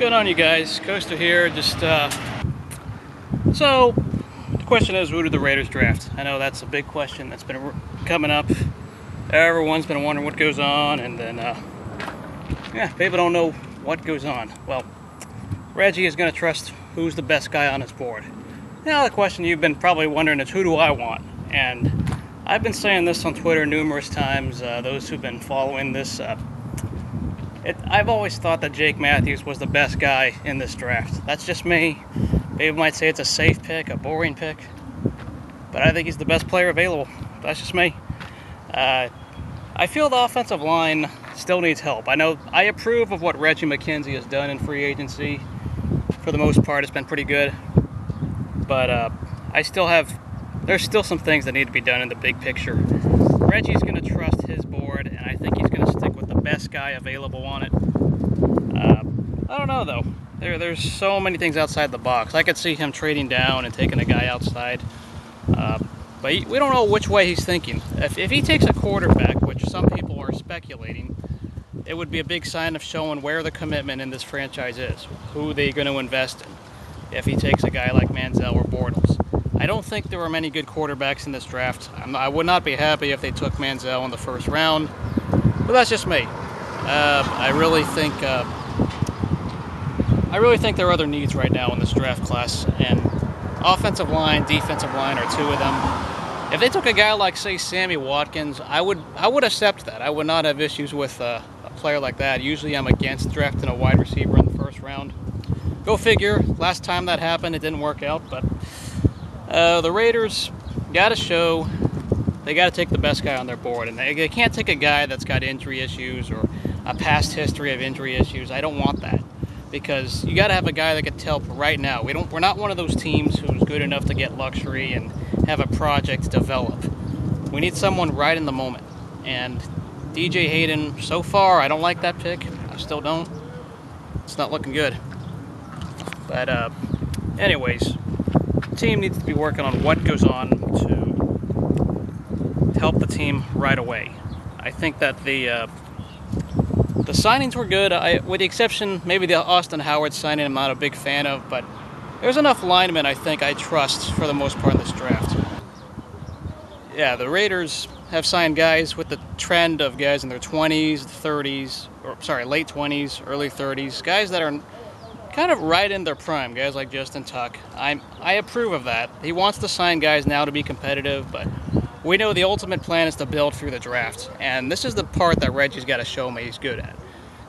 going on, you guys? Coaster here. So the question is, who do the Raiders draft? I know that's a big question that's been coming up. Everyone's been wondering what goes on, and then yeah, people don't know what goes on. Well, Reggie is going to trust who's the best guy on his board. Now the question you've been probably wondering is, who do I want? And I've been saying this on Twitter numerous times. Those who've been following this, I've always thought that Jake Matthews was the best guy in this draft. That's just me. People might say it's a safe pick, a boring pick, but I think he's the best player available. That's just me. I feel the offensive line still needs help. I know I approve of what Reggie McKenzie has done in free agency. For the most part, it's been pretty good. But there's still some things that need to be done in the big picture. Reggie's going to trust his board, and I think he's going to stick with the best guy available on it. I don't know, though. There's so many things outside the box. I could see him trading down and taking a guy outside. But we don't know which way he's thinking. If he takes a quarterback, which some people are speculating, it would be a big sign of showing where the commitment in this franchise is, who they're going to invest in. If he takes a guy like Manziel or Bortles. I don't think there were many good quarterbacks in this draft. I would not be happy if they took Manziel in the first round, but that's just me. I really think there are other needs right now in this draft class, and offensive line, defensive line are two of them. If they took a guy like, say, Sammy Watkins, I would accept that. I would not have issues with a player like that. Usually I'm against drafting a wide receiver in the first round. Go figure. Last time that happened, it didn't work out. But the Raiders got to show they got to take the best guy on their board, and they can't take a guy that's got injury issues or a past history of injury issues. I don't want that, because you got to have a guy that can help right now. We're not one of those teams who's good enough to get luxury and have a project develop. We need someone right in the moment. And DJ Hayden, so far, I don't like that pick. I still don't. It's not looking good. But anyways, the team needs to be working on what goes on to help the team right away. I think that the signings were good, with the exception maybe the Austin Howard signing I'm not a big fan of, but there's enough linemen I think I trust for the most part in this draft. Yeah, the Raiders have signed guys with the trend of guys in their 20s, 30s, or sorry, late 20s, early 30s, guys that are kind of right in their prime, guys like Justin Tuck. I approve of that. He wants to sign guys now to be competitive, but we know the ultimate plan is to build through the draft, and this is the part that Reggie's got to show me he's good at,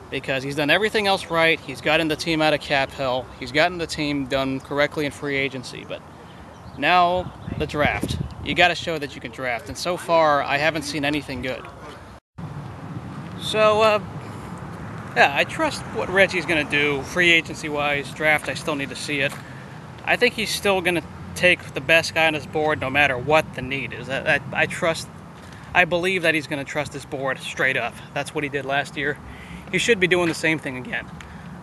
because he's done everything else right. He's gotten the team out of cap hell. He's gotten the team done correctly in free agency, but now the draft. You got to show that you can draft, and so far I haven't seen anything good. So, yeah, I trust what Reggie's going to do free agency-wise. Draft, I still need to see it. I think he's still going to take the best guy on his board no matter what the need is. I believe that he's going to trust his board straight up. That's what he did last year. He should be doing the same thing again.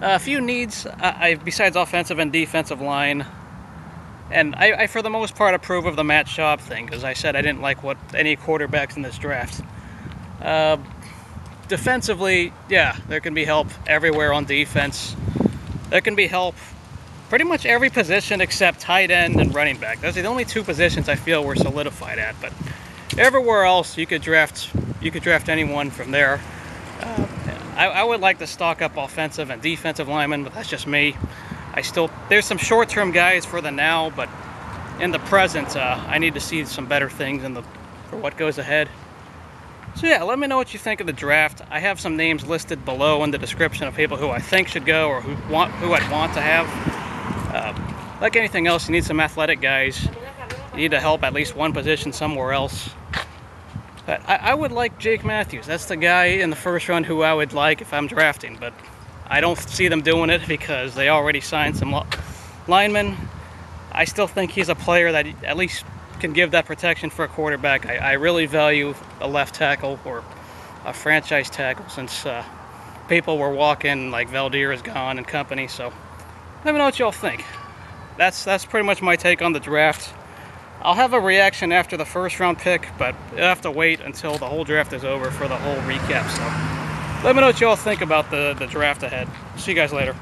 A few needs, besides offensive and defensive line, and I for the most part approve of the Matt Schaub thing, because I said I didn't like any quarterbacks in this draft. Defensively, yeah, there can be help everywhere on defense. There can be help pretty much every position except tight end and running back. Those are the only two positions I feel we're solidified at. But everywhere else, you could draft anyone from there. I would like to stock up offensive and defensive linemen, but that's just me. There's some short-term guys for the now, but in the present, I need to see some better things for what goes ahead. So yeah, let me know what you think of the draft. I have some names listed below in the description of people who I think should go or who I'd want to have. Like anything else, you need some athletic guys. You need to help at least one position somewhere else. But I would like Jake Matthews. That's the guy in the first round who I would like if I'm drafting, but I don't see them doing it because they already signed some linemen. I still think he's a player that at least can give that protection for a quarterback. I really value a left tackle or a franchise tackle, since people were walking like Valdir is gone and company. So let me know what y'all think. That's pretty much my take on the draft. I'll have a reaction after the first round pick, but you'll have to wait until the whole draft is over for the whole recap. So let me know what y'all think about the draft ahead. See you guys later.